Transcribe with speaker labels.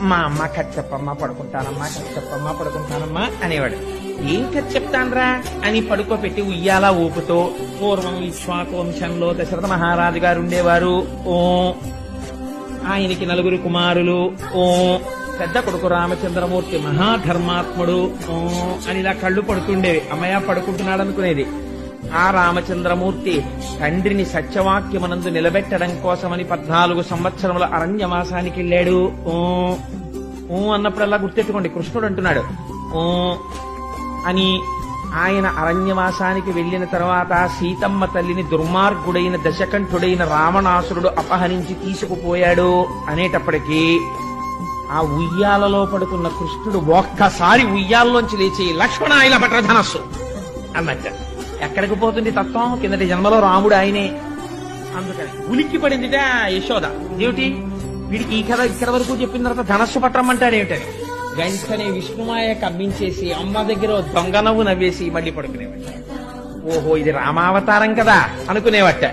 Speaker 1: మా అమ్మ కథ చెప్పమ్మా పడుకుంటానమ్మా, కథ చెప్పమ్మా పడుకుంటానమ్మా అనేవాడు. ఏం కథ చెప్తాన్రా అని పడుకోబెట్టి ఉయ్యాల ఊపుతో, పూర్వం ఇక్ష్వాకు వంశంలో దశరథ మహారాజు గారు ఉండేవారు, ఓ ఆయనకి 9 కుమారులు, ఓ పెద్ద కొడుకు రామచంద్రమూర్తి మహాధర్మాత్ముడు, ఓ అని ఇలా కళ్ళు పడుతుండేవి. అమ్మయ్య పడుకుంటున్నాడు అనుకునేది. ఆ రామచంద్రమూర్తి తండ్రిని సత్యవాక్యమనందు నిలబెట్టడం కోసమని 14 సంవత్సరముల అరణ్యవాసానికి వెళ్ళాడు. ఓ అన్నప్పుడల్లా గుర్తెట్టుకోండి, కృష్ణుడు అంటున్నాడు ఓ అని. ఆయన అరణ్యవాసానికి వెళ్లిన తర్వాత సీతమ్మ తల్లిని దుర్మార్గుడైన దశకంఠుడైన రావణాసురుడు అపహరించి తీసుకుపోయాడు అనేటప్పటికీ ఆ ఉయ్యాలలో పడుకున్న కృష్ణుడు ఒక్కసారి ఉయ్యాల్లోంచి లేచి లక్ష్మణ ఇలా పట్ల ధనస్సు అన్నట్ట. ఎక్కడికి పోతుంది తత్వం? కిందటి జన్మలో రాముడు ఆయనే. అందుకని ఉలిక్కి పడిందిట యశోద. ఏమిటి వీడికి ఈ కథ ఇక్కడ వరకు చెప్పిన తర్వాత ధనస్సు పట్టమంటాడు ఏమిటని వెంటనే విష్ణుమాయ కవ్వించేసి అమ్మ దగ్గర దొంగ నవ్వు నవ్వేసి మళ్ళీ పడుకునేవాడు. ఓహో ఇది రామావతారం కదా అనుకునేవట.